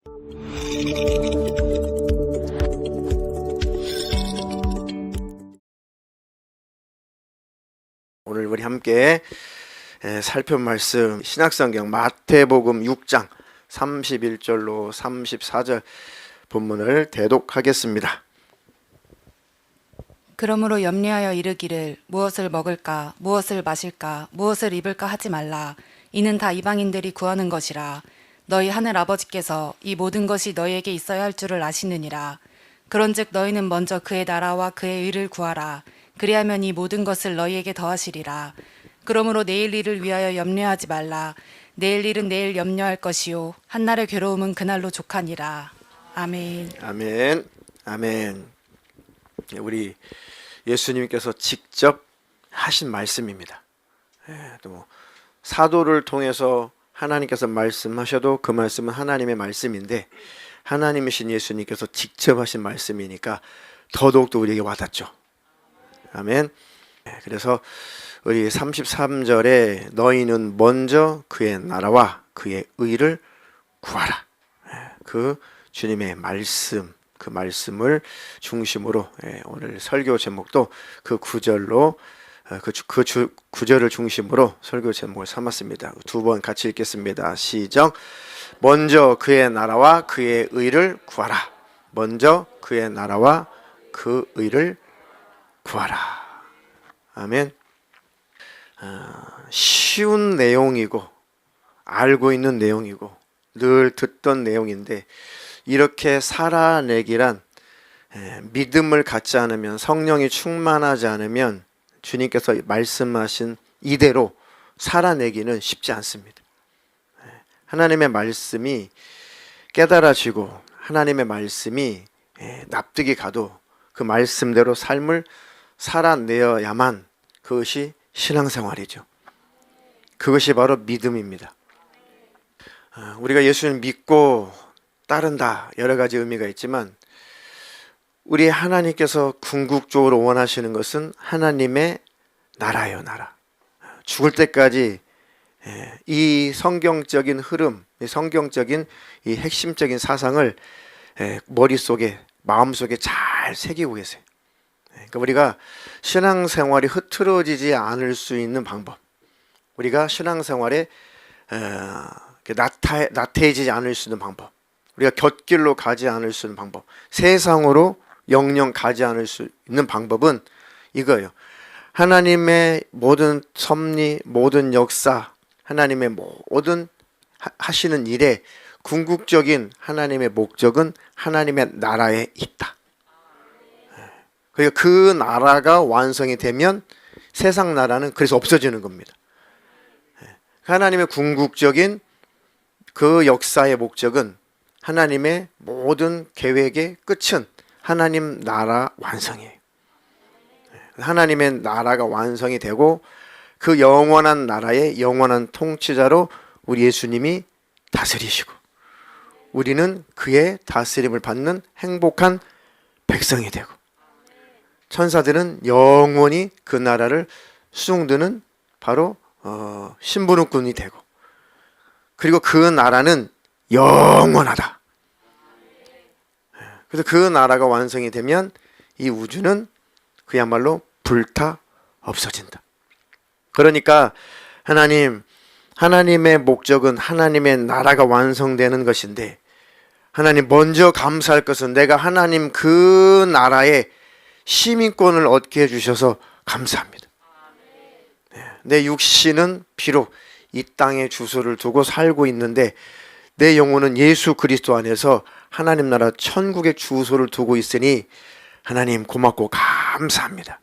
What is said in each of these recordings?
오늘 우리 함께 살펴 말씀 신약성경 마태복음 6장 31절로 34절 본문을 대독하겠습니다. 그러므로 염려하여 이르기를 무엇을 먹을까 무엇을 마실까 무엇을 입을까 하지 말라. 이는 다 이방인들이 구하는 것이라. 너희 하늘 아버지께서 이 모든 것이 너희에게 있어야 할 줄을 아시느니라. 그런즉 너희는 먼저 그의 나라와 그의 의를 구하라. 그리하면 이 모든 것을 너희에게 더하시리라. 그러므로 내일 일을 위하여 염려하지 말라. 내일 일은 내일 염려할 것이요 한날의 괴로움은 그날로 족하니라. 아멘. 아멘. 아멘. 우리 예수님께서 직접 하신 말씀입니다. 또 사도를 통해서 하나님께서 말씀하셔도 그 말씀은 하나님의 말씀인데 하나님이신 예수님께서 직접 하신 말씀이니까 더더욱더 우리에게 와닿죠. 아멘. 그래서 우리 33절에 너희는 먼저 그의 나라와 그의 의를 구하라. 그 주님의 말씀, 그 말씀을 중심으로 오늘 설교 제목도 그 구절로 구절을 중심으로 설교 제목을 삼았습니다. 두 번 같이 읽겠습니다. 시작. 먼저 그의 나라와 그의 의를 구하라. 먼저 그의 나라와 그 의를 구하라. 아멘. 쉬운 내용이고 알고 있는 내용이고 늘 듣던 내용인데 이렇게 살아내기란 믿음을 갖지 않으면 성령이 충만하지 않으면 주님께서 말씀하신 이대로 살아내기는 쉽지 않습니다. 하나님의 말씀이 깨달아지고 하나님의 말씀이 납득이 가도 그 말씀대로 삶을 살아내어야만 그것이 신앙생활이죠. 그것이 바로 믿음입니다. 우리가 예수님 믿고 따른다 여러 가지 의미가 있지만 우리 하나님께서 궁극적으로 원하시는 것은 하나님의 나라예요. 나라. 죽을 때까지 이 성경적인 흐름, 이 성경적인 이 핵심적인 사상을 머릿속에 마음속에 잘 새기고 계세요. 그러니까 우리가 신앙생활이 흐트러지지 않을 수 있는 방법, 우리가 신앙생활에 나태해지지 않을 수 있는 방법, 우리가 곁길로 가지 않을 수 있는 방법, 세상으로 영영 가지 않을 수 있는 방법은 이거예요. 하나님의 모든 섭리, 모든 역사, 하나님의 모든 하시는 일에 궁극적인 하나님의 목적은 하나님의 나라에 있다. 그러니까 그 나라가 완성이 되면 세상 나라는 그래서 없어지는 겁니다. 하나님의 궁극적인 그 역사의 목적은 하나님의 모든 계획의 끝은 하나님 나라 완성이에요. 하나님의 나라가 완성이 되고 그 영원한 나라의 영원한 통치자로 우리 예수님이 다스리시고 우리는 그의 다스림을 받는 행복한 백성이 되고 천사들은 영원히 그 나라를 수종드는 바로 심부름꾼이 되고 그리고 그 나라는 영원하다. 그래서 그 나라가 완성이 되면 이 우주는 그야말로 불타 없어진다. 그러니까 하나님의 목적은 하나님의 나라가 완성되는 것인데 하나님 먼저 감사할 것은 내가 하나님 그 나라의 시민권을 얻게 해주셔서 감사합니다. 내 육신은 비록 이 땅에 주소를 두고 살고 있는데 내 영혼은 예수 그리스도 안에서 하나님 나라 천국의 주소를 두고 있으니 하나님 고맙고 감사합니다.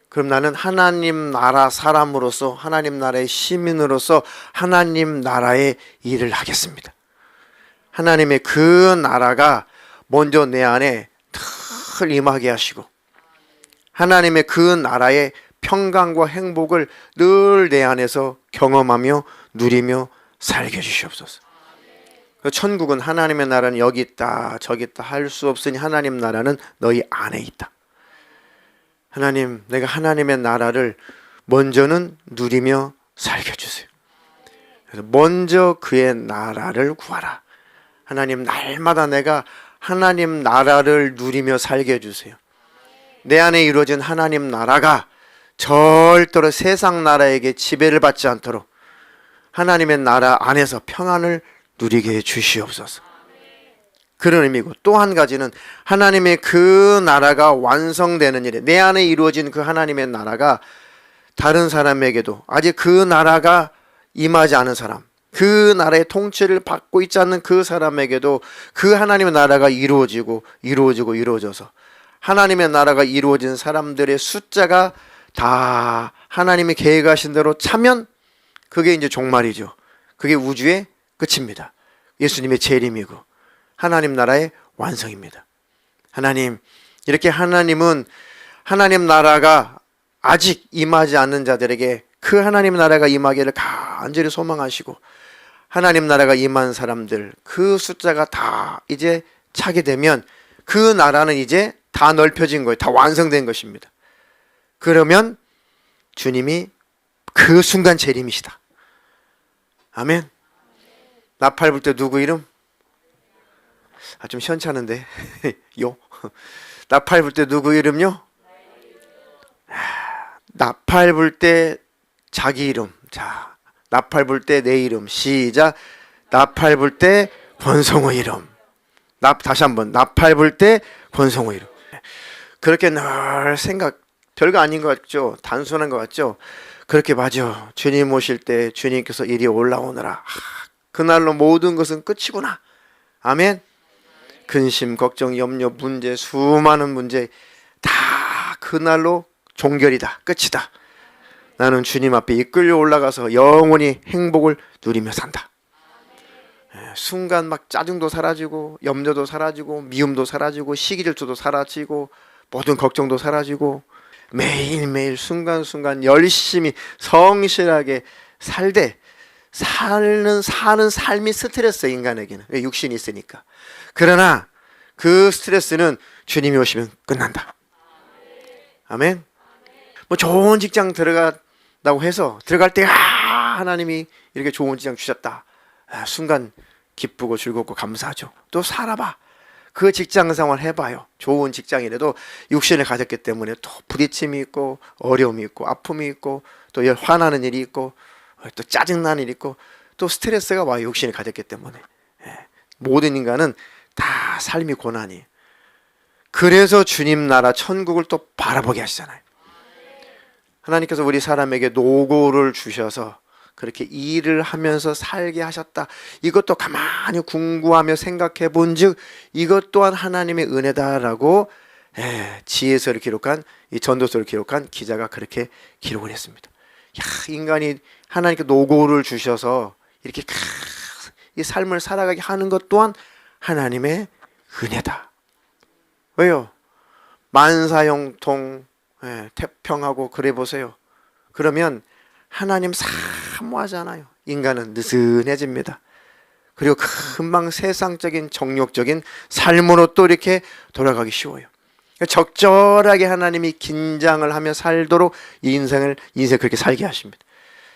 그럼 나는 하나님 나라 사람으로서 하나님 나라의 시민으로서 하나님 나라의 일을 하겠습니다. 하나님의 그 나라가 먼저 내 안에 늘 임하게 하시고 하나님의 그 나라의 평강과 행복을 늘 내 안에서 경험하며 누리며 살게 해주시옵소서. 천국은 하나님의 나라는 여기 있다 저기 있다 할 수 없으니 하나님 나라는 너희 안에 있다. 하나님, 내가 하나님의 나라를 먼저는 누리며 살게 해주세요. 그래서 먼저 그의 나라를 구하라. 하나님, 날마다 내가 하나님 나라를 누리며 살게 해주세요. 내 안에 이루어진 하나님 나라가 절대로 세상 나라에게 지배를 받지 않도록 하나님의 나라 안에서 평안을 누리게 해 주시옵소서. 그런 의미고, 또 한 가지는 하나님의 그 나라가 완성되는 일에, 내 안에 이루어진 그 하나님의 나라가 다른 사람에게도, 아직 그 나라가 임하지 않은 사람, 그 나라의 통치를 받고 있지 않는 그 사람에게도 그 하나님의 나라가 이루어져서 하나님의 나라가 이루어진 사람들의 숫자가 다 하나님이 계획하신 대로 차면 그게 이제 종말이죠. 그게 우주의 끝입니다. 예수님의 재림이고 하나님 나라의 완성입니다. 하나님, 이렇게 하나님은 하나님 나라가 아직 임하지 않는 자들에게 그 하나님 나라가 임하기를 간절히 소망하시고, 하나님 나라가 임한 사람들 그 숫자가 다 이제 차게 되면 그 나라는 이제 다 넓혀진 거예요. 다 완성된 것입니다. 그러면 주님이 그 순간 재림이시다. 아멘. 나팔 불 때 누구 이름? 좀 시원찮은데. 요. 나팔 불 때 누구 이름요? 나팔 불 때 자기 이름. 자, 나팔 불 때 내 이름. 시작. 나팔 불 때 권성호 이름. 다시 한번. 나팔 불 때 권성호 이름. 그렇게 늘 생각, 별거 아닌 것 같죠? 단순한 것 같죠? 그렇게 맞아. 주님 오실 때 주님께서 이리 올라오느라. 그날로 모든 것은 끝이구나. 아멘. 근심, 걱정, 염려, 문제, 수많은 문제 다 그날로 종결이다. 끝이다. 나는 주님 앞에 이끌려 올라가서 영원히 행복을 누리며 산다. 순간 막 짜증도 사라지고, 염려도 사라지고, 미움도 사라지고, 시기질투도 사라지고, 모든 걱정도 사라지고, 매일매일 순간순간 열심히 성실하게 사는 삶이 스트레스, 인간에게는. 왜? 육신이 있으니까. 그러나 그 스트레스는 주님이 오시면 끝난다. 아멘. 뭐 좋은 직장 들어간다고 해서 들어갈 때 하나님이 이렇게 좋은 직장 주셨다. 순간 기쁘고 즐겁고 감사하죠. 또 살아봐. 그 직장 생활 해봐요. 좋은 직장이라도 육신을 가졌기 때문에 또 부딪힘이 있고, 어려움이 있고, 아픔이 있고, 또 화나는 일이 있고, 또 짜증나는 일이 있고, 또 스트레스가 와요. 육신을 가졌기 때문에. 모든 인간은 다 삶이 고난이에요. 그래서 주님 나라 천국을 또 바라보게 하시잖아요. 하나님께서 우리 사람에게 노고를 주셔서 그렇게 일을 하면서 살게 하셨다. 이것도 가만히 궁구하며 생각해 본즉 이것 또한 하나님의 은혜다라고 지혜서를 기록한, 이 전도서를 기록한 기자가 그렇게 기록을 했습니다. 인간이 하나님께 노고를 주셔서 이렇게 이 삶을 살아가게 하는 것 또한 하나님의 은혜다. 왜요? 만사형통, 태평하고 그래 보세요. 그러면 하나님 사모하잖아요. 인간은 느슨해집니다. 그리고 금방 세상적인 정욕적인 삶으로 또 이렇게 돌아가기 쉬워요. 적절하게 하나님이 긴장을 하며 살도록 이 인생 그렇게 살게 하십니다.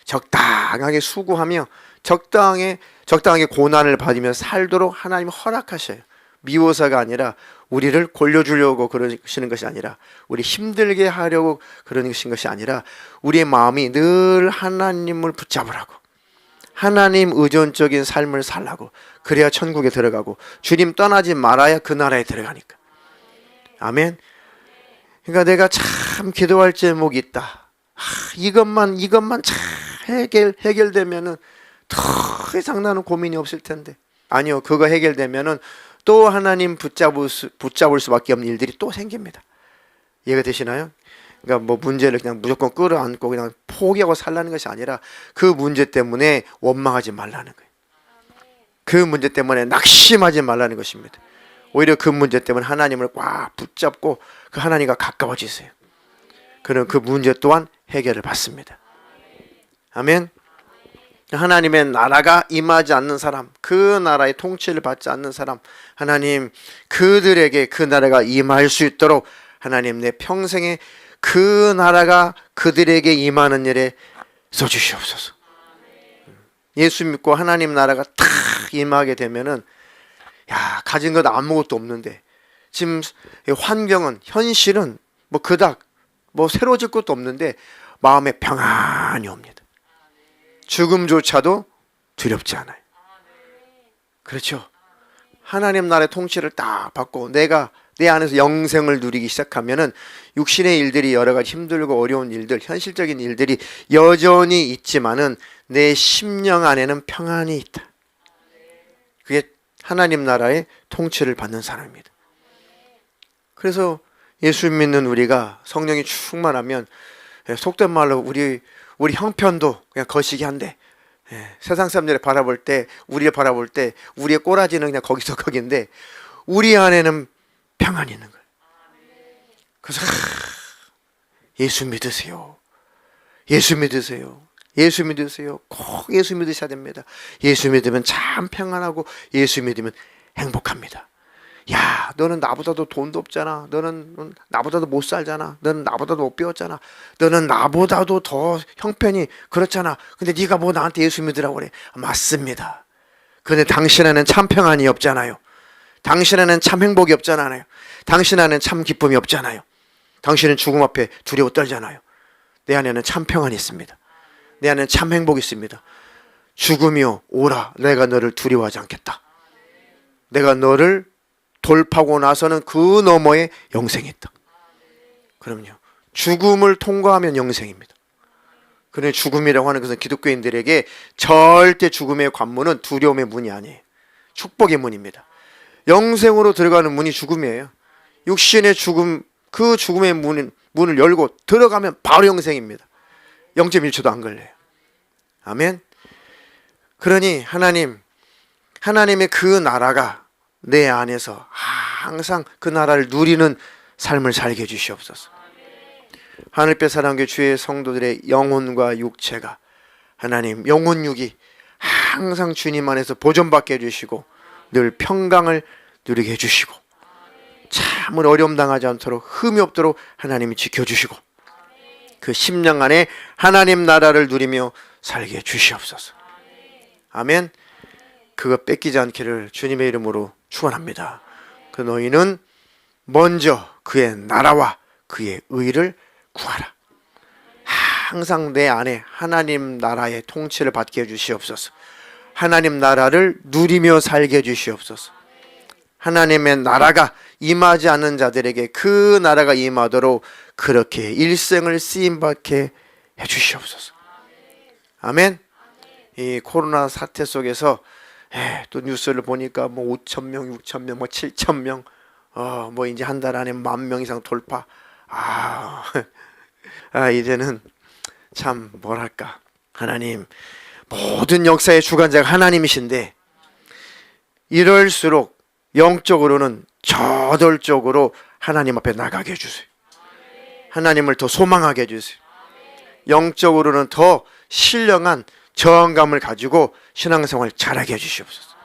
적당하게 수고하며 적당하게 고난을 받으며 살도록 하나님이 허락하셔요. 미워서가 아니라 우리를 골려주려고 그러시는 것이 아니라, 우리 힘들게 하려고 그러신 것이 아니라, 우리의 마음이 늘 하나님을 붙잡으라고, 하나님 의존적인 삶을 살라고. 그래야 천국에 들어가고, 주님 떠나지 말아야 그 나라에 들어가니까. 아멘. 그러니까 내가 참 기도할 제목이 있다. 이것만 참 해결되면은 더 이상 나는 고민이 없을 텐데. 아니요, 그거 해결되면은 또 하나님 붙잡을 수밖에 없는 일들이 또 생깁니다. 이해가 되시나요? 그러니까 뭐 문제를 그냥 무조건 끌어안고 그냥 포기하고 살라는 것이 아니라 그 문제 때문에 원망하지 말라는 거예요. 그 문제 때문에 낙심하지 말라는 것입니다. 오히려 그 문제 때문에 하나님을 꽉 붙잡고 그 하나님과 가까워지세요. 그럼 그 문제 또한 해결을 받습니다. 아멘. 하나님의 나라가 임하지 않는 사람, 그 나라의 통치를 받지 않는 사람, 하나님 그들에게 그 나라가 임할 수 있도록 하나님 내 평생에 그 나라가 그들에게 임하는 일에 써주시옵소서. 예수 믿고 하나님 나라가 탁 임하게 되면은 야, 가진 것 아무것도 없는데 지금 환경은, 현실은 뭐 그닥 뭐 새로워질 것도 없는데 마음에 평안이 옵니다. 죽음조차도 두렵지 않아요. 그렇죠. 하나님 나라의 통치를 딱 받고 내가 내 안에서 영생을 누리기 시작하면은 육신의 일들이, 여러 가지 힘들고 어려운 일들, 현실적인 일들이 여전히 있지만은 내 심령 안에는 평안이 있다. 그게 하나님 나라의 통치를 받는 사람입니다. 그래서 예수 믿는 우리가 성령이 충만하면, 속된 말로 우리 형편도 그냥 거시기 한데, 세상 사람들이 바라볼 때, 우리를 바라볼 때 우리의 꼬라지는 그냥 거기서 거긴데 우리 안에는 평안이 있는 거예요. 그래서 예수 믿으세요. 예수 믿으세요. 예수 믿으세요. 꼭 예수 믿으셔야 됩니다. 예수 믿으면 참 평안하고 예수 믿으면 행복합니다. 야, 너는 나보다도 돈도 없잖아. 너는 나보다도 못 살잖아. 너는 나보다도 못 배웠잖아. 너는 나보다도 더 형편이 그렇잖아. 근데 네가 뭐 나한테 예수 믿으라고 그래. 맞습니다. 근데 당신 안에는 참 평안이 없잖아요. 당신 안에는 참 행복이 없잖아요. 당신 안에는 참 기쁨이 없잖아요. 당신은 죽음 앞에 두려워 떨잖아요. 내 안에는 참 평안이 있습니다. 내 안에는 참 행복이 있습니다. 죽음이여 오라, 내가 너를 두려워하지 않겠다. 내가 너를 돌파하고 나서는 그 너머에 영생이 있다. 그럼요. 죽음을 통과하면 영생입니다. 그런데 죽음이라고 하는 것은 기독교인들에게 절대 죽음의 관문은 두려움의 문이 아니에요. 축복의 문입니다. 영생으로 들어가는 문이 죽음이에요. 육신의 죽음, 그 죽음의 문을 열고 들어가면 바로 영생입니다. 0.1초도 안 걸려요. 아멘. 그러니 하나님의 그 나라가 내 안에서 항상 그 나라를 누리는 삶을 살게 해주시옵소서. 하늘빛 사랑교회 주의 성도들의 영혼과 육체가, 하나님 영혼육이 항상 주님 안에서 보존받게 해주시고 늘 평강을 누리게 해주시고 참으로 어려움 당하지 않도록 흠이 없도록 하나님이 지켜주시고 그 심령 안에 하나님 나라를 누리며 살게 해주시옵소서. 아멘. 그거 뺏기지 않기를 주님의 이름으로 축원합니다. 그 너희는 먼저 그의 나라와 그의 의를 구하라. 항상 내 안에 하나님 나라의 통치를 받게 해주시옵소서. 하나님 나라를 누리며 살게 해주시옵소서. 하나님의 나라가 임하지 않는 자들에게 그 나라가 임하도록 그렇게 일생을 쓰임받게 해주시옵소서. 아멘. 이 코로나 사태 속에서 또 뉴스를 보니까 뭐 5,000명, 6,000명, 뭐 7,000명, 뭐 이제 한 달 안에 10,000명 이상 돌파. 이제는 참 뭐랄까, 하나님 모든 역사의 주관자가 하나님이신데 이럴수록 영적으로는 저돌적으로 하나님 앞에 나가게 해주세요. 하나님을 더 소망하게 해주세요. 영적으로는 더 신령한 저항감을 가지고 신앙생활 잘하게 해주시옵소서.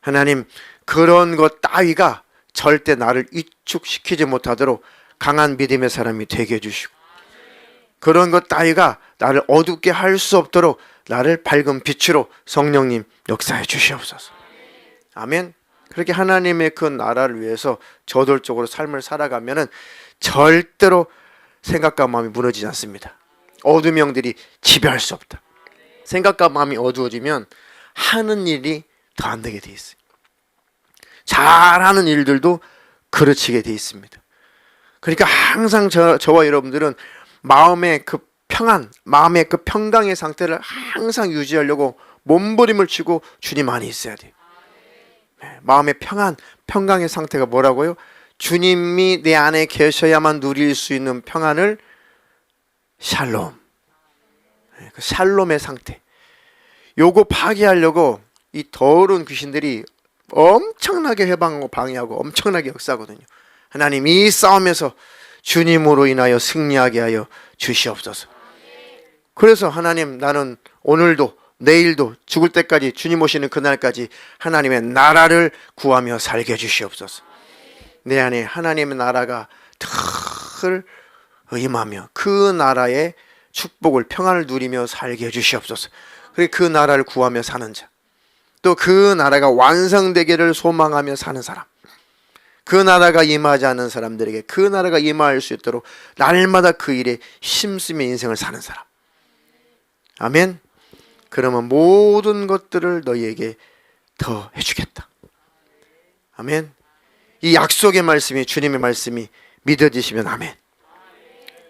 하나님, 그런 것 따위가 절대 나를 위축시키지 못하도록 강한 믿음의 사람이 되게 해주시고, 그런 것 따위가 나를 어둡게 할 수 없도록 나를 밝은 빛으로 성령님 역사해 주시옵소서. 아멘. 그렇게 하나님의 그 나라를 위해서 저돌적으로 삶을 살아가면은 절대로 생각과 마음이 무너지지 않습니다. 어둠의 영들이 지배할 수 없다. 생각과 마음이 어두워지면 하는 일이 더 안 되게 돼 있어요. 잘하는 일들도 그르치게 돼 있습니다. 그러니까 항상 저와 여러분들은 마음의 그 평안, 마음의 그 평강의 상태를 항상 유지하려고 몸부림을 치고 주님 안에 있어야 돼요. 마음의 평강의 상태가 뭐라고요? 주님이 내 안에 계셔야만 누릴 수 있는 평안을 샬롬, 그 샬롬의 상태. 요거 파괴하려고 이 더러운 귀신들이 엄청나게 해방하고 방해하고 엄청나게 역사하거든요. 하나님, 이 싸움에서 주님으로 인하여 승리하게 하여 주시옵소서. 그래서 하나님, 나는 오늘도 내일도 죽을 때까지, 주님 오시는 그날까지 하나님의 나라를 구하며 살게 해주시옵소서. 내 안에 하나님의 나라가 늘 임하며 그 나라의 축복을, 평안을 누리며 살게 해주시옵소서. 그 나라를 구하며 사는 자, 또 그 나라가 완성되기를 소망하며 사는 사람, 그 나라가 임하지 않는 사람들에게 그 나라가 임할 수 있도록 날마다 그 일에 힘쓰며 인생을 사는 사람. 아멘. 그러면 모든 것들을 너희에게 더 해주겠다. 아멘. 이 약속의 말씀이, 주님의 말씀이 믿어지시면 아멘.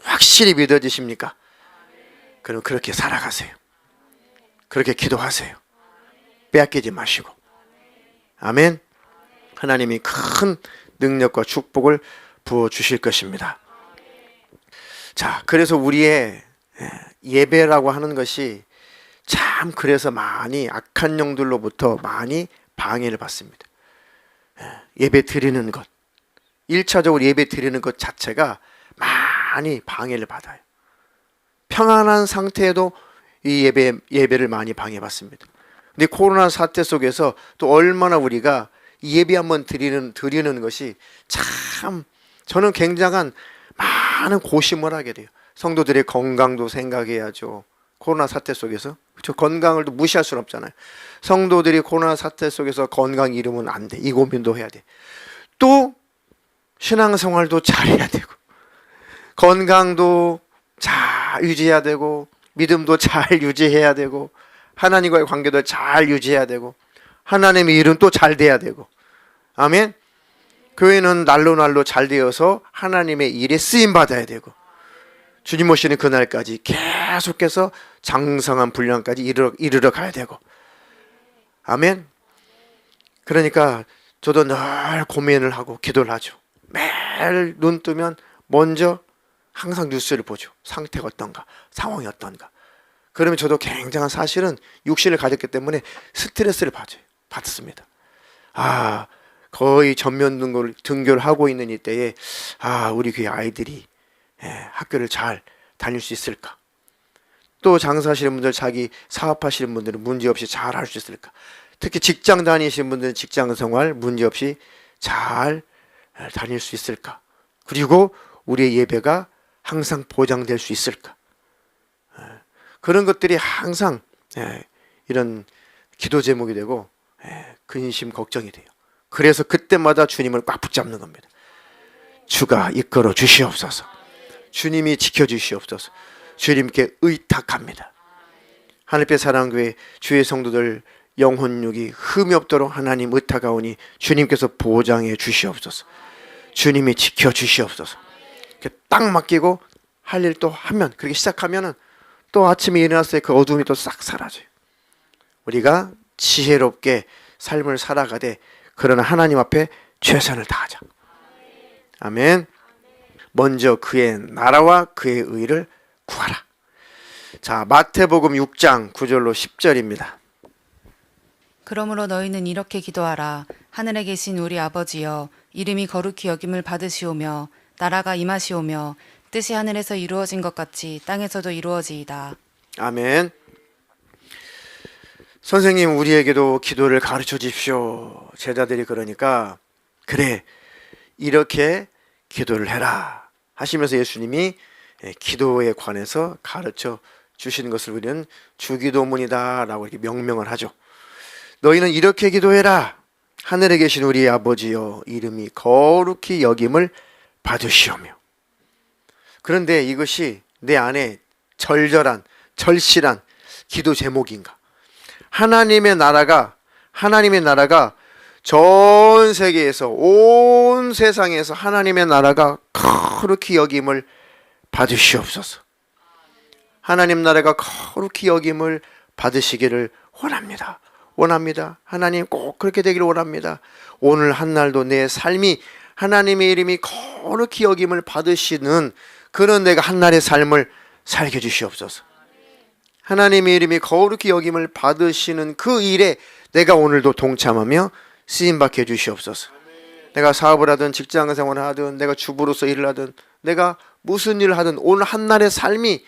확실히 믿어지십니까? 그럼 그렇게 살아가세요. 그렇게 기도하세요. 빼앗기지 마시고. 아멘. 하나님이 큰 능력과 축복을 부어주실 것입니다. 자, 그래서 우리의 예배라고 하는 것이 참 그래서 많이 악한 영들로부터 많이 방해를 받습니다. 예배 드리는 것, 1차적으로 예배 드리는 것 자체가 많이 방해를 받아요. 평안한 상태에도 이 예배를 많이 방해받습니다. 근데 코로나 사태 속에서 또 얼마나 우리가 예배 한번 드리는 것이 참 저는 굉장한 많은 고심을 하게 돼요. 성도들의 건강도 생각해야죠. 코로나 사태 속에서. 그렇죠? 건강을 또 무시할 수는 없잖아요. 성도들이 코로나 사태 속에서 건강 잃으면 안 돼. 이 고민도 해야 돼. 또 신앙생활도 잘해야 되고 건강도 잘 유지해야 되고 믿음도 잘 유지해야 되고 하나님과의 관계도 잘 유지해야 되고 하나님의 일은 또 잘 돼야 되고. 아멘. 교회는 날로 잘 되어서 하나님의 일에 쓰임 받아야 되고 주님 오시는 그날까지 계속해서 장성한 분량까지 이르러 가야 되고. 아멘. 그러니까 저도 늘 고민을 하고 기도를 하죠. 매일 눈 뜨면 먼저 항상 뉴스를 보죠. 상태가 어떤가, 상황이 어떤가. 그러면 저도 굉장한 사실은 육신을 가졌기 때문에 스트레스를 받습니다. 거의 전면 등교를 하고 있는 이때에 우리 교회 아이들이 학교를 잘 다닐 수 있을까? 또 장사하시는 분들, 자기 사업하시는 분들은 문제없이 잘 할 수 있을까? 특히 직장 다니시는 분들은 직장 생활 문제없이 잘 다닐 수 있을까? 그리고 우리의 예배가 항상 보장될 수 있을까? 그런 것들이 항상 이런 기도 제목이 되고 근심 걱정이 돼요. 그래서 그때마다 주님을 꽉 붙잡는 겁니다. 주가 이끌어 주시옵소서. 주님이 지켜주시옵소서. 주님께 의탁합니다. 하늘빛 사랑교회 주의 성도들 영혼육이 흠이 없도록 하나님 의탁하오니 주님께서 보장해 주시옵소서. 주님이 지켜주시옵소서. 딱 맡기고 할 일 또 하면, 그렇게 시작하면은 또 아침에 일어났을 때 그 어둠이 또 싹 사라져요. 우리가 지혜롭게 삶을 살아가되 그러나 하나님 앞에 최선을 다하자. 아멘. 먼저 그의 나라와 그의 의를 구하라. 자, 마태복음 6장 9절로 10절입니다. 그러므로 너희는 이렇게 기도하라. 하늘에 계신 우리 아버지여, 이름이 거룩히 여김을 받으시오며 나라가 임하시오며 뜻이 하늘에서 이루어진 것 같이 땅에서도 이루어지이다. 아멘. 선생님, 우리에게도 기도를 가르쳐 주십시오. 제자들이 그러니까 그래, 이렇게 기도를 해라 하시면서 예수님이 기도에 관해서 가르쳐 주시는 것을 우리는 주기도문이다 라고 이렇게 명명을 하죠. 너희는 이렇게 기도해라. 하늘에 계신 우리 아버지여, 이름이 거룩히 여김을 받으시오며. 그런데 이것이 내 안에 절실한 기도 제목인가? 하나님의 나라가 전 세계에서, 온 세상에서 하나님의 나라가 거룩히 여김을 받으시옵소서. 하나님 나라가 거룩히 여김을 받으시기를 원합니다. 하나님 꼭 그렇게 되기를 원합니다. 오늘 한날도 내 삶이 하나님의 이름이 거룩히 여김을 받으시는 그런 내가 한날의 삶을 살게 주시옵소서. 하나님의 이름이 거룩히 여김을 받으시는 그 일에 내가 오늘도 동참하며 쓰임받게 해주시옵소서. 내가 사업을 하든 직장생활을 하든 내가 주부로서 일을 하든 내가 무슨 일을 하든 오늘 한날의 삶이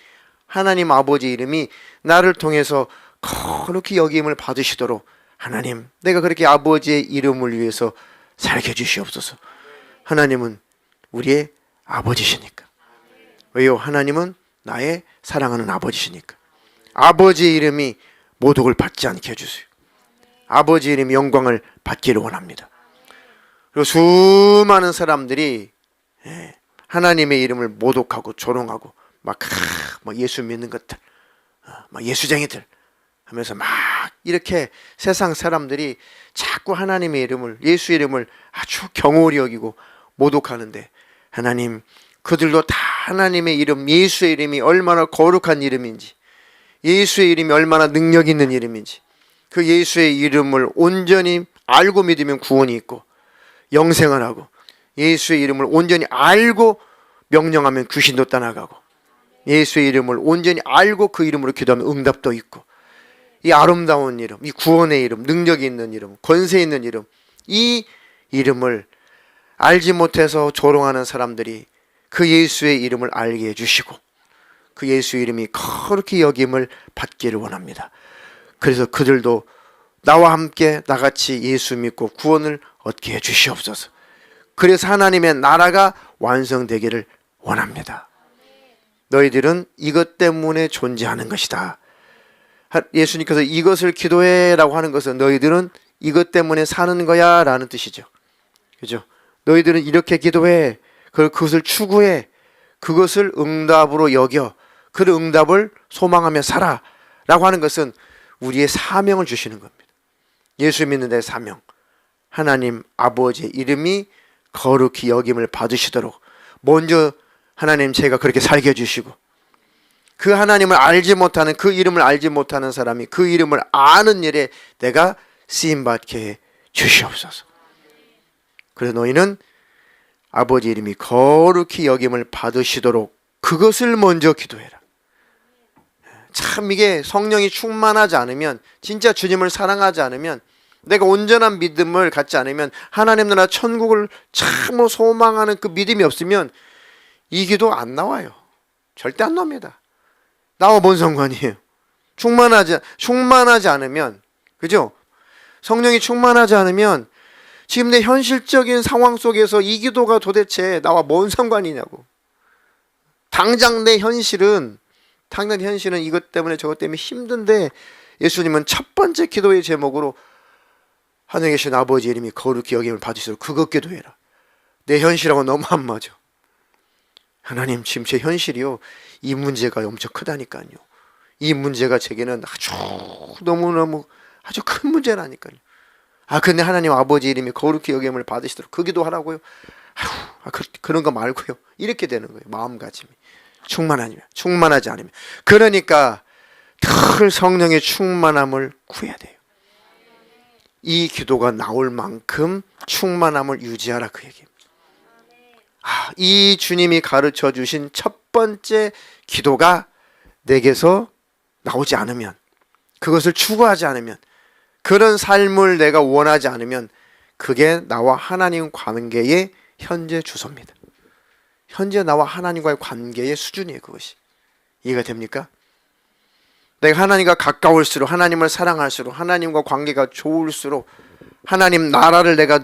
하나님 아버지 이름이 나를 통해서 거룩히 여김을 받으시도록 하나님, 내가 그렇게 아버지의 이름을 위해서 살게 해주시옵소서. 하나님은 우리의 아버지시니까. 왜요? 하나님은 나의 사랑하는 아버지시니까. 아버지의 이름이 모독을 받지 않게 해주세요. 아버지 이름 영광을 받기를 원합니다. 그리고 수많은 사람들이 하나님의 이름을 모독하고 조롱하고 막 예수 믿는 것들, 막 예수쟁이들 하면서 막 이렇게 세상 사람들이 자꾸 하나님의 이름을, 예수 이름을 아주 경홀히 여기고 모독하는데, 하나님, 그들도 다 하나님의 이름, 예수의 이름이 얼마나 거룩한 이름인지, 예수의 이름이 얼마나 능력 있는 이름인지, 그 예수의 이름을 온전히 알고 믿으면 구원이 있고 영생을 하고, 예수의 이름을 온전히 알고 명령하면 귀신도 떠나가고, 예수의 이름을 온전히 알고 그 이름으로 기도하면 응답도 있고, 이 아름다운 이름, 이 구원의 이름, 능력이 있는 이름, 권세 있는 이름, 이 이름을 알지 못해서 조롱하는 사람들이 그 예수의 이름을 알게 해주시고, 그 예수의 이름이 거룩히 여김을 받기를 원합니다. 그래서 그들도 나와 함께 나같이 예수 믿고 구원을 얻게 해주시옵소서. 그래서 하나님의 나라가 완성되기를 원합니다. 너희들은 이것 때문에 존재하는 것이다. 예수님께서 이것을 기도해라고 하는 것은 너희들은 이것 때문에 사는 거야 라는 뜻이죠. 그죠? 너희들은 이렇게 기도해, 그것을 추구해, 그것을 응답으로 여겨, 그 응답을 소망하며 살아 라고 하는 것은 우리의 사명을 주시는 겁니다. 예수 믿는 데 사명, 하나님 아버지의 이름이 거룩히 여김을 받으시도록 먼저 하나님 제가 그렇게 살게 해주시고, 그 하나님을 알지 못하는, 그 이름을 알지 못하는 사람이 그 이름을 아는 일에 내가 쓰임받게 해 주시옵소서. 그래서 너희는 아버지 이름이 거룩히 여김을 받으시도록 그것을 먼저 기도해라. 참 이게 성령이 충만하지 않으면, 진짜 주님을 사랑하지 않으면, 내가 온전한 믿음을 갖지 않으면, 하나님 나라 천국을 참으로 소망하는 그 믿음이 없으면 이 기도 안 나와요. 절대 안 나옵니다. 나와 뭔 상관이에요? 충만하지 않으면, 그죠? 성령이 충만하지 않으면 지금 내 현실적인 상황 속에서 이 기도가 도대체 나와 뭔 상관이냐고. 당장 내 현실은 이것 때문에 저것 때문에 힘든데, 예수님은 첫 번째 기도의 제목으로 하늘에 계신 아버지 이름이 거룩히 여김을 받으시도록 그것 기도해라. 내 현실하고 너무 안 맞아. 하나님, 지금 제 현실이요, 이 문제가 엄청 크다니까요. 이 문제가 제게는 아주 너무너무 아주 큰 문제라니까요. 근데 하나님 아버지 이름이 거룩히 여김을 받으시도록 그 기도하라고요? 그런 거 말고요. 이렇게 되는 거예요. 마음가짐이 충만하지 않으면. 그러니까 늘 성령의 충만함을 구해야 돼요. 이 기도가 나올 만큼 충만함을 유지하라, 그 얘기입니다. 이 주님이 가르쳐 주신 첫 번째 기도가 내게서 나오지 않으면, 그것을 추구하지 않으면, 그런 삶을 내가 원하지 않으면, 그게 나와 하나님 관계의 현재 주소입니다. 현재 나와 하나님과의 관계의 수준이에요. 그것이 이해가 됩니까? 내가 하나님과 가까울수록, 하나님을 사랑할수록, 하나님과 관계가 좋을수록, 하나님 나라를 내가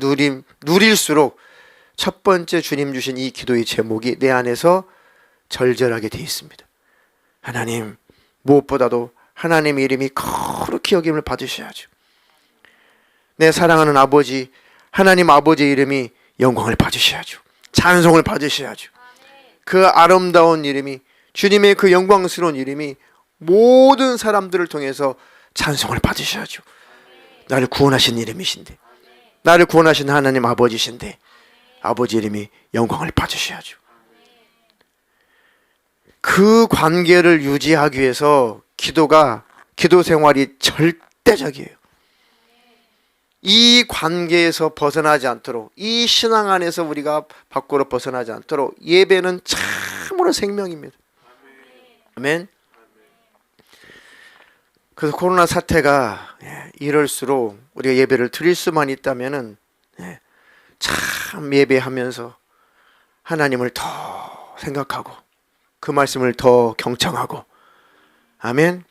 누릴수록 첫 번째 주님 주신 이 기도의 제목이 내 안에서 절절하게 되어 있습니다. 하나님, 무엇보다도 하나님의 이름이 거룩히 여김을 받으셔야죠. 내 사랑하는 아버지, 하나님 아버지의 이름이 영광을 받으셔야죠. 찬송을 받으셔야죠. 그 아름다운 이름이, 주님의 그 영광스러운 이름이 모든 사람들을 통해서 찬송을 받으셔야죠. 나를 구원하신 이름이신데, 나를 구원하신 하나님 아버지신데, 아버지 이름이 영광을 받으셔야죠. 그 관계를 유지하기 위해서 기도 생활이 절대적이에요. 이 관계에서 벗어나지 않도록, 이 신앙 안에서 우리가 밖으로 벗어나지 않도록 예배는 참으로 생명입니다. 아멘. 그래서 코로나 사태가 이럴수록 우리가 예배를 드릴 수만 있다면은 참 예배하면서 하나님을 더 생각하고 그 말씀을 더 경청하고, 아멘.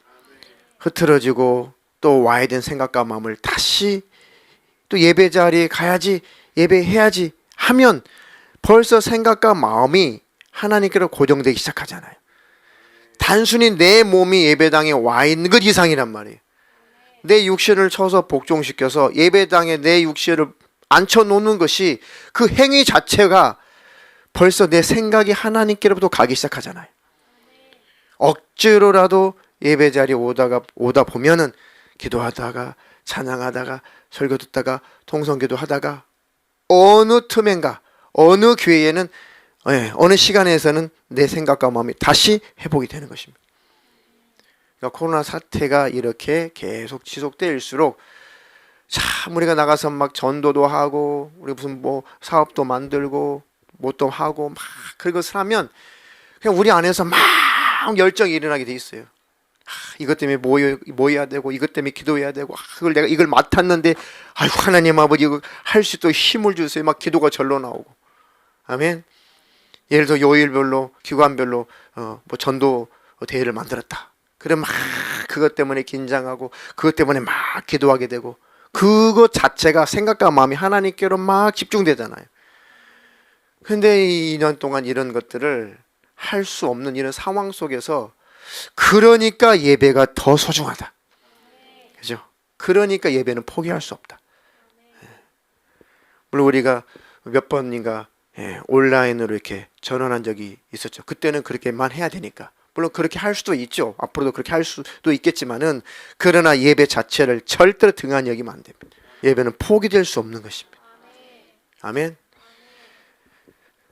흐트러지고 또 와야 된 생각과 마음을 다시 또 예배 자리에 가야지, 예배해야지 하면 벌써 생각과 마음이 하나님께로 고정되기 시작하잖아요. 단순히 내 몸이 예배당에 와 있는 것 이상이란 말이에요. 내 육신을 쳐서 복종시켜서 예배당에 내 육신을 앉혀놓는 것이 그 행위 자체가 벌써 내 생각이 하나님께로부터 가기 시작하잖아요. 억지로라도 예배 자리에 오다 보면은 기도하다가 찬양하다가 설교 듣다가 통성기도 하다가 어느 틈엔가 어느 교회에는 어느 시간에서는 내 생각과 마음이 다시 회복이 되는 것입니다. 그러니까 코로나 사태가 이렇게 계속 지속될수록 참 우리가 나가서 막 전도도 하고 우리 무슨 뭐 사업도 만들고 뭣도 하고 막 그것을 하면 그냥 우리 안에서 막 열정이 일어나게 돼 있어요. 이것 때문에 모여야 되고 이것 때문에 기도해야 되고 그걸 내가 이걸 맡았는데 아이고 하나님 아버지 이거 할 수 있도록 힘을 주세요. 막 기도가 절로 나오고. 아멘. 예를 들어 요일별로 기관별로 뭐 전도 대회를 만들었다. 그래 막 그것 때문에 긴장하고 그것 때문에 막 기도하게 되고 그것 자체가 생각과 마음이 하나님께로 막 집중되잖아요. 근데 이 2년 동안 이런 것들을 할 수 없는 이런 상황 속에서 그러니까 예배가 더 소중하다. 그죠? 그러니까 예배는 포기할 수 없다. 물론 우리가 몇 번인가 온라인으로 이렇게 전환한 적이 있었죠. 그때는 그렇게만 해야 되니까. 물론 그렇게 할 수도 있죠. 앞으로도 그렇게 할 수도 있겠지만은 그러나 예배 자체를 절대로 등한히 여기면 안 됩니다. 예배는 포기될 수 없는 것입니다. 아멘.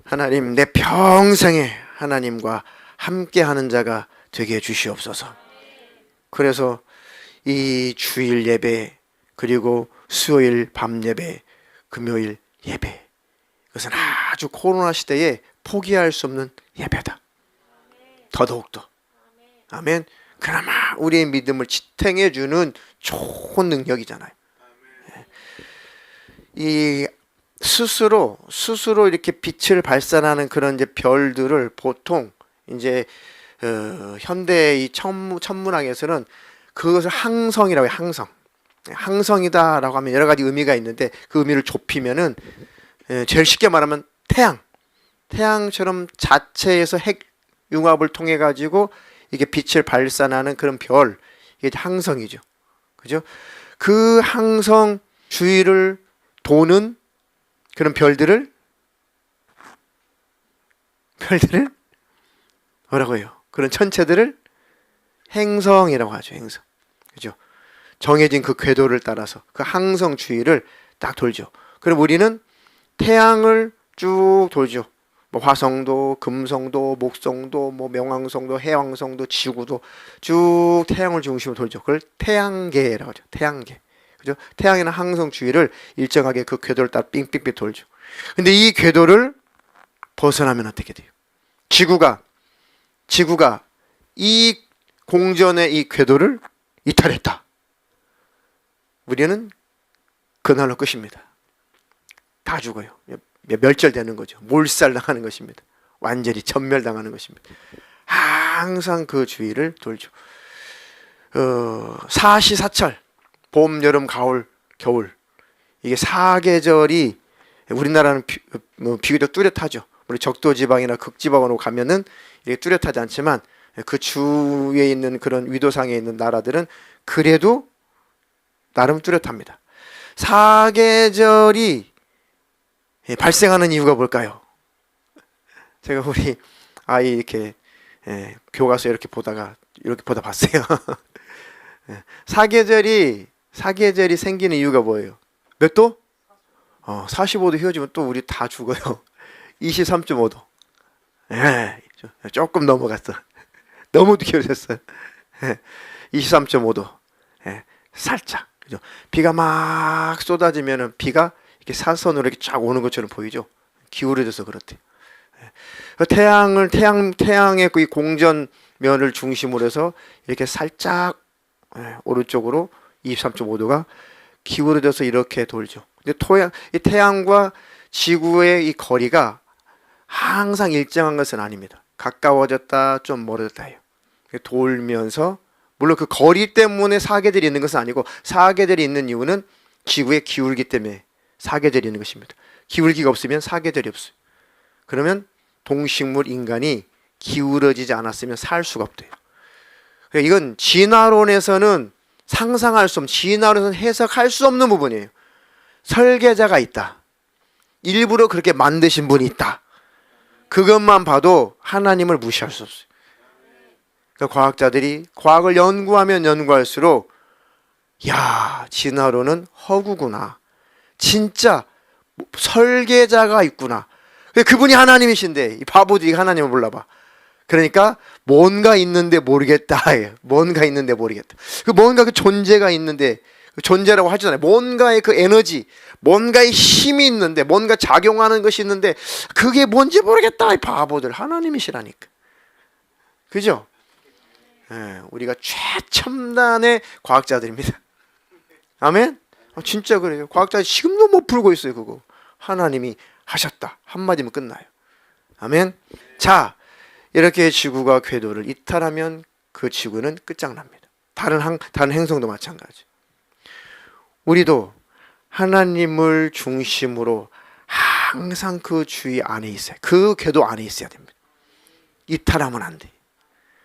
하나님 내 평생에 하나님과 함께하는 자가 되게 해주시옵소서. 그래서 이 주일 예배 그리고 수요일 밤 예배 금요일 예배 그것은 아주 코로나 시대에 포기할 수 없는 예배다. 더더욱더 아멘. 그나마 우리의 믿음을 지탱해 주는 좋은 능력이잖아요. 이 스스로 이렇게 빛을 발산하는 그런 이제 별들을 보통 이제 현대 이 천문학에서는 그것을 항성이라고 해요. 항성이다라고 하면 여러 가지 의미가 있는데 그 의미를 좁히면은 제일 쉽게 말하면 태양처럼 자체에서 핵 융합을 통해 가지고 이게 빛을 발산하는 그런 별 이게 항성이죠. 그죠? 그 항성 주위를 도는 그런 별들을 뭐라고 해요? 그런 천체들을 행성이라고 하죠. 행성. 그죠? 정해진 그 궤도를 따라서 그 항성 주위를 딱 돌죠. 그럼 우리는 태양을 쭉 돌죠. 뭐 화성도, 금성도, 목성도, 뭐 명왕성도, 해왕성도, 지구도 쭉 태양을 중심으로 돌죠. 그걸 태양계라고 하죠. 태양계. 그죠? 태양이나 항성 주위를 일정하게 그 궤도를 따라 삥삥삥 돌죠. 근데 이 궤도를 벗어나면 어떻게 돼요? 지구가 이 공전의 이 궤도를 이탈했다. 우리는 그날로 끝입니다. 다 죽어요. 멸절되는 거죠. 몰살당하는 것입니다. 완전히 전멸당하는 것입니다. 항상 그 주위를 돌죠. 사시사철 봄, 여름, 가을, 겨울 이게 사계절이 우리나라는 비교적 뚜렷하죠. 우리 적도지방이나 극지방으로 가면은 이게 뚜렷하지 않지만 그 주위에 있는 그런 위도상에 있는 나라들은 그래도 나름 뚜렷합니다. 사계절이 발생하는 이유가 뭘까요? 제가 우리 아이 이렇게 교과서 이렇게 보다 봤어요. 사계절이 생기는 이유가 뭐예요? 몇 도? 45도 휘어지면 또 우리 다 죽어요. 23.5도. 조금 넘어갔어. 너무 휘어졌어. 23.5도. 살짝. 그죠? 비가 막 쏟아지면은 비가 이렇게 사선으로 이렇게 쫙 오는 것처럼 보이죠? 기울어져서 그렇대요. 태양의 그 공전면을 중심으로 해서 이렇게 살짝 오른쪽으로 23.5도가 기울어져서 이렇게 돌죠. 근데 이 태양과 지구의 이 거리가 항상 일정한 것은 아닙니다. 가까워졌다, 좀 멀어졌다 해요. 돌면서 물론 그 거리 때문에 사계절이 있는 것은 아니고 사계절이 있는 이유는 지구의 기울기 때문에 사계절이 있는 것입니다. 기울기가 없으면 사계절이 없어요. 그러면 동식물 인간이 기울어지지 않았으면 살 수가 없대요. 이건 진화론에서는 상상할 수 없는, 진화론에서는 해석할 수 없는 부분이에요. 설계자가 있다. 일부러 그렇게 만드신 분이 있다. 그것만 봐도 하나님을 무시할 수 없어요. 그러니까 과학자들이 과학을 연구하면 연구할수록 야, 진화론은 허구구나. 진짜 설계자가 있구나. 그분이 하나님이신데 이 바보들이 하나님을 몰라봐. 그러니까 뭔가 있는데 모르겠다. 뭔가 있는데 모르겠다. 그 뭔가 그 존재가 있는데, 그 존재라고 하지 않아요. 뭔가의 그 에너지, 뭔가의 힘이 있는데, 뭔가 작용하는 것이 있는데 그게 뭔지 모르겠다. 이 바보들. 하나님이시라니까. 그죠? 우리가 최첨단의 과학자들입니다. 아멘? 진짜 그래요. 과학자들이 지금도 못 풀고 있어요. 그거 하나님이 하셨다 한마디면 끝나요. 아멘. 자, 이렇게 지구가 궤도를 이탈하면 그 지구는 끝장납니다. 다른 행성도 마찬가지. 우리도 하나님을 중심으로 항상 그 주위 안에 있어요. 그 궤도 안에 있어야 됩니다. 이탈하면 안 돼.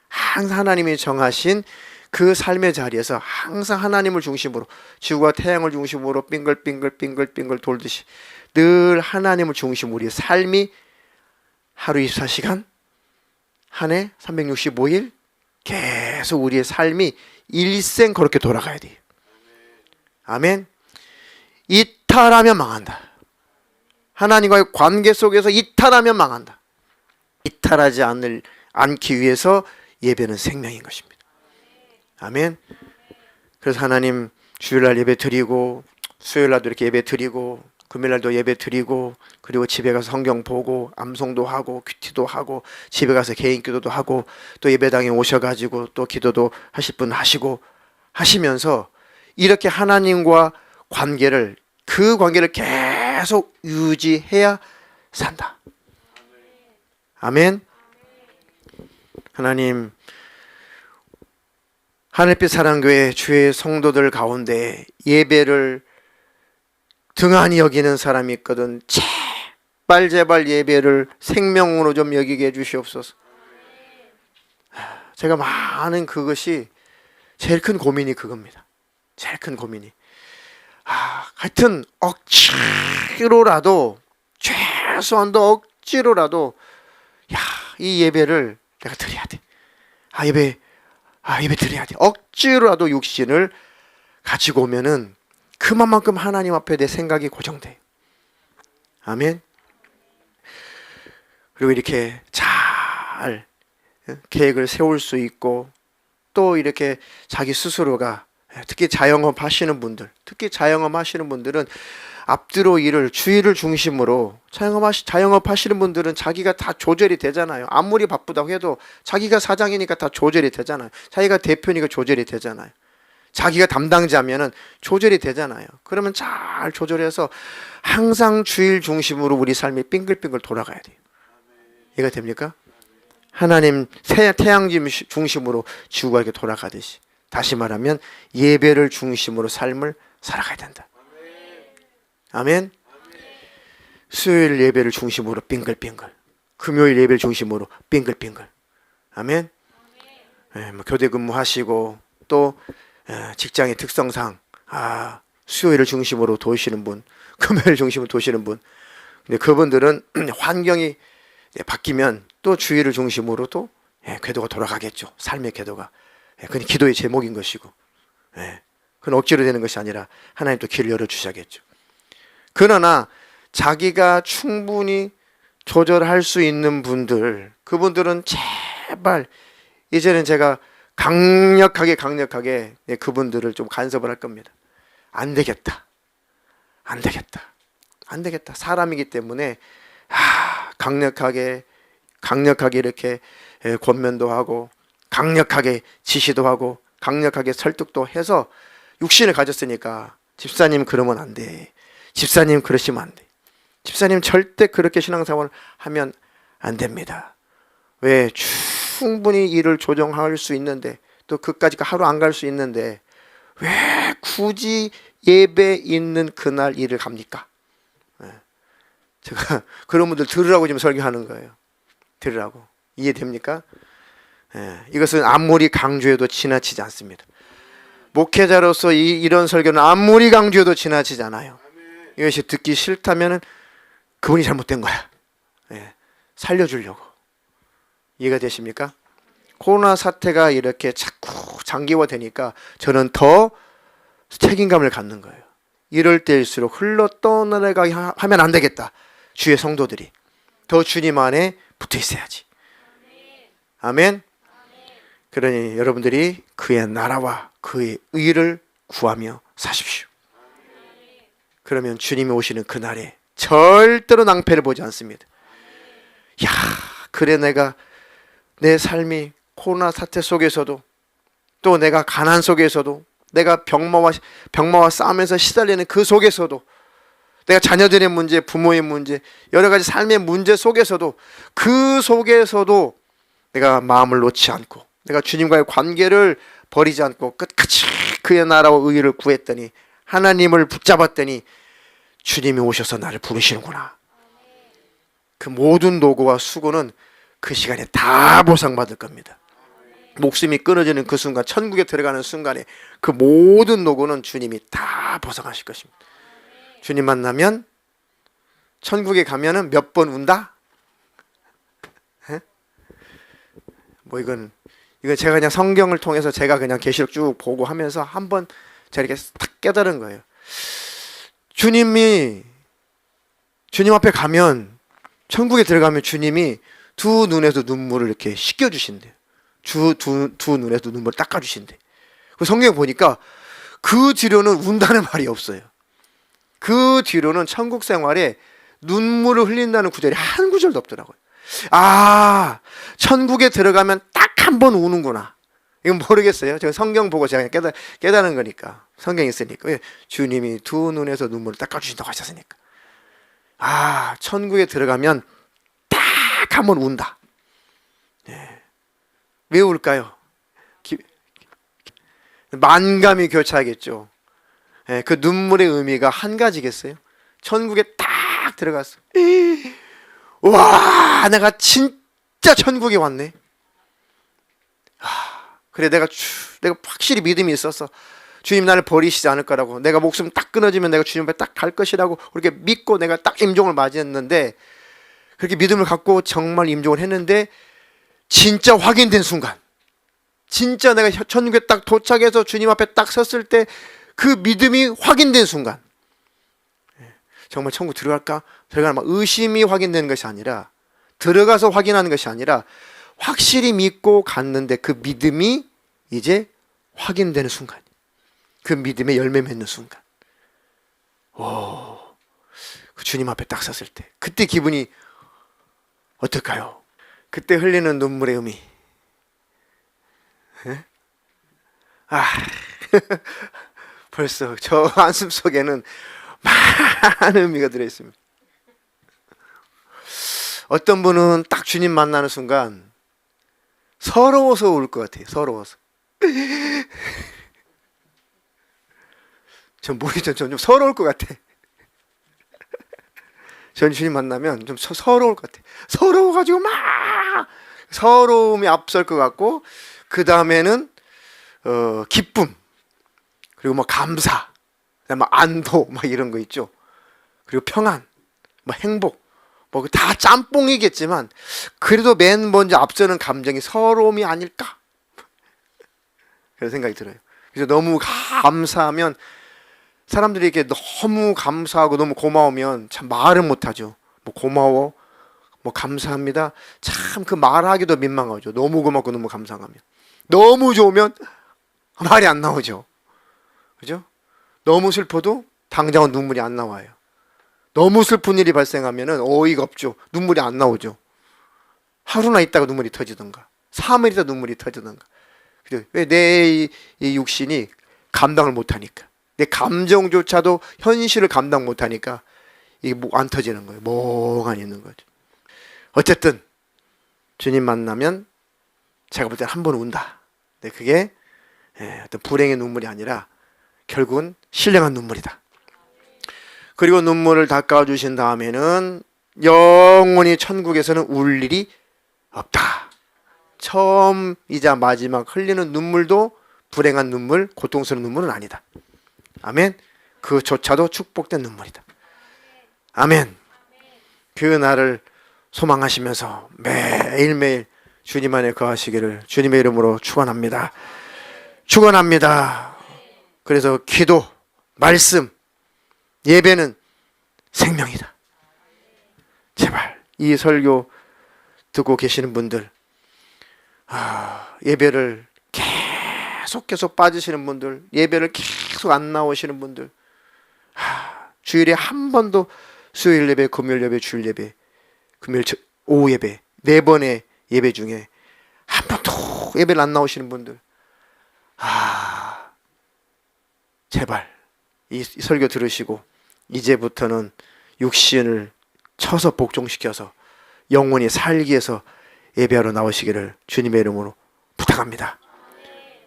항상 하나님이 정하신 그 삶의 자리에서 항상 하나님을 중심으로, 지구가 태양을 중심으로 빙글빙글 돌듯이 늘 하나님을 중심으로 우리의 삶이 하루 24시간, 한 해 365일 계속 우리의 삶이 일생 그렇게 돌아가야 돼요. 아멘. 이탈하면 망한다. 하나님과의 관계 속에서 이탈하면 망한다. 이탈하지 않기 위해서 예배는 생명인 것입니다. 아멘. 그래서 하나님 주일날 예배 드리고, 수요일날도 이렇게 예배 드리고, 금요일날도 예배 드리고, 그리고 집에 가서 성경 보고 암송도 하고 큐티도 하고, 집에 가서 개인 기도도 하고, 또 예배당에 오셔가지고 또 기도도 하실 분 하시고 하시면서 이렇게 하나님과 그 관계를 계속 유지해야 산다. 아멘. 하나님, 하늘빛 사랑교회 주의 성도들 가운데 예배를 등한히 여기는 사람이 있거든. 제발 예배를 생명으로 좀 여기게 해주시옵소서. 제가 많은 그것이 제일 큰 고민이 그겁니다. 제일 큰 고민이. 하여튼 억지로라도, 최소한도 억지로라도 이 예배를 내가 드려야 돼. 예배 드려야 돼. 억지로라도 육신을 가지고 오면은 그만큼 하나님 앞에 내 생각이 고정돼. 아멘. 그리고 이렇게 잘 계획을 세울 수 있고, 또 이렇게 자기 스스로가, 특히 자영업 하시는 분들은 앞뒤로 일을, 주일을 중심으로 자영업 하시는 분들은 자기가 다 조절이 되잖아요. 아무리 바쁘다고 해도 자기가 사장이니까 다 조절이 되잖아요. 자기가 대표니까 조절이 되잖아요. 자기가 담당자면은 조절이 되잖아요. 그러면 잘 조절해서 항상 주일 중심으로 우리 삶이 빙글빙글 돌아가야 돼요. 이해가 됩니까? 하나님 태양 중심으로 지구가 이렇게 돌아가듯이, 다시 말하면 예배를 중심으로 삶을 살아가야 된다. 아멘. 수요일 예배를 중심으로 빙글빙글, 금요일 예배를 중심으로 빙글빙글. 아멘. 교대 근무하시고 또 직장의 특성상 수요일을 중심으로 도시는 분, 금요일 중심으로 도시는 분. 근데 그분들은 환경이 바뀌면 또 주일을 중심으로 또 궤도가 돌아가겠죠. 삶의 궤도가. 그건 기도의 제목인 것이고, 그건 억지로 되는 것이 아니라 하나님 또 길을 열어주셔야겠죠. 그러나 자기가 충분히 조절할 수 있는 분들, 그분들은 제발 이제는 제가 강력하게 그분들을 좀 간섭을 할 겁니다. 안 되겠다. 사람이기 때문에 강력하게 이렇게 권면도 하고, 강력하게 지시도 하고, 강력하게 설득도 해서 육신을 가졌으니까 집사님 그러면 안 돼. 집사님 그러시면 안 돼. 집사님 절대 그렇게 신앙생활을 하면 안 됩니다. 왜? 충분히 일을 조정할 수 있는데, 또 그까지 하루 안 갈 수 있는데 왜 굳이 예배 있는 그날 일을 갑니까? 제가 그런 분들 들으라고 지금 설교하는 거예요. 들으라고. 이해됩니까? 이것은 아무리 강조해도 지나치지 않습니다. 목회자로서 이런 설교는 아무리 강조해도 지나치지 않아요. 이것이 듣기 싫다면 그분이 잘못된 거야. 예, 살려주려고. 이해가 되십니까? 코로나 사태가 이렇게 자꾸 장기화되니까 저는 더 책임감을 갖는 거예요. 이럴 때일수록 흘러 떠나가게 하면 안 되겠다. 주의 성도들이 더 주님 안에 붙어 있어야지. 아멘. 그러니 여러분들이 그의 나라와 그의 의를 구하며 사십시오. 그러면 주님이 오시는 그날에 절대로 낭패를 보지 않습니다. 야, 그래 내가 내 삶이 코로나 사태 속에서도 또 내가 가난 속에서도 내가 병마와 싸움에서 시달리는 그 속에서도 내가 자녀들의 문제, 부모의 문제, 여러 가지 삶의 문제 속에서도 그 속에서도 내가 마음을 놓지 않고 내가 주님과의 관계를 버리지 않고 끝까지 그의 나라와 의를 구했더니 하나님을 붙잡았더니 주님이 오셔서 나를 부르시는구나. 그 모든 노고와 수고는 그 시간에 다 보상받을 겁니다. 목숨이 끊어지는 그 순간, 천국에 들어가는 순간에 그 모든 노고는 주님이 다 보상하실 것입니다. 주님 만나면 천국에 가면은 몇 번 운다? 에? 뭐 이건 제가 그냥 성경을 통해서 제가 그냥 계시록 쭉 보고 하면서 한번 제가 이렇게 딱 깨달은 거예요. 주님 앞에 가면 천국에 들어가면 주님이 두 눈에서 눈물을 이렇게 씻겨주신대요. 두 눈에서 눈물을 닦아주신대. 그 성경에 보니까 그 뒤로는 운다는 말이 없어요. 그 뒤로는 천국 생활에 눈물을 흘린다는 구절이 한 구절도 없더라고요. 아, 천국에 들어가면 딱 한 번 우는구나. 이건 모르겠어요. 제가 성경 보고 제가 깨달은 거니까. 성경이 있으니까. 주님이 두 눈에서 눈물을 닦아주신다고 하셨으니까. 아, 천국에 들어가면 딱 한 번 운다. 네. 왜 울까요? 만감이 교차하겠죠. 네, 그 눈물의 의미가 한 가지겠어요? 천국에 딱 들어갔어. 와, 내가 진짜 천국에 왔네. 그래, 내가 확실히 믿음이 있어서 주님 나를 버리시지 않을 거라고, 내가 목숨 딱 끊어지면 내가 주님 앞에 딱 갈 것이라고 그렇게 믿고 내가 딱 임종을 맞이했는데, 그렇게 믿음을 갖고 정말 임종을 했는데 진짜 확인된 순간, 진짜 내가 천국에 딱 도착해서 주님 앞에 딱 섰을 때 그 믿음이 확인된 순간, 정말 천국 들어갈까? 들어가는 막 의심이 확인되는 것이 아니라, 들어가서 확인하는 것이 아니라 확실히 믿고 갔는데 그 믿음이 이제 확인되는 순간, 그 믿음의 열매 맺는 순간, 그 주님 앞에 딱 섰을 때 그때 기분이 어떨까요? 그때 흘리는 눈물의 의미. 벌써 저 한숨 속에는 많은 의미가 들어있습니다. 어떤 분은 딱 주님 만나는 순간 서러워서 울 것 같아요. 서러워서. 전 모르죠. 좀 서러울 것 같아. 전 주님 만나면 좀 서러울 것 같아. 서러워가지고 막 서러움이 앞설 것 같고, 그 다음에는 기쁨, 그리고 뭐 감사, 막 안도, 막 이런 거 있죠. 그리고 평안, 뭐 행복, 뭐 다 짬뽕이겠지만 그래도 맨 먼저 앞서는 감정이 서러움이 아닐까? 그런 생각이 들어요. 그래서 너무 감사하면, 사람들이 이렇게 너무 감사하고 너무 고마우면 참 말을 못하죠. 뭐 고마워, 뭐 감사합니다. 참 그 말하기도 민망하죠. 너무 고맙고 너무 감사하면. 너무 좋으면 말이 안 나오죠. 그죠? 너무 슬퍼도 당장은 눈물이 안 나와요. 너무 슬픈 일이 발생하면은 어이가 없죠. 눈물이 안 나오죠. 하루나 있다가 눈물이 터지던가, 3일 있다 눈물이 터지던가. 왜 내 이 육신이 감당을 못하니까, 내 감정조차도 현실을 감당 못하니까 이게 뭐 안 터지는 거예요. 멍하니 있는 거죠. 어쨌든 주님 만나면 제가 볼 때는 한 번 운다. 근데 그게 어떤 불행의 눈물이 아니라 결국은 신령한 눈물이다. 그리고 눈물을 닦아주신 다음에는 영원히 천국에서는 울 일이 없다. 처음이자 마지막 흘리는 눈물도 불행한 눈물, 고통스러운 눈물은 아니다. 아멘. 그조차도 축복된 눈물이다. 아멘. 그 날을 소망하시면서 매일매일 주님 안에 거하시기를 주님의 이름으로 축원합니다. 축원합니다. 그래서 기도, 말씀, 예배는 생명이다. 제발 이 설교 듣고 계시는 분들, 예배를 계속 빠지시는 분들, 예배를 계속 안 나오시는 분들, 주일에 한 번도 수요일 예배, 금요일 예배, 주일 예배, 금요일 오후 예배 4번의 예배 중에 한 번도 예배를 안 나오시는 분들, 제발 이 설교 들으시고 이제부터는 육신을 쳐서 복종시켜서 영원히 살기 위해서 예배하러 나오시기를 주님의 이름으로 부탁합니다.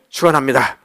축원합니다.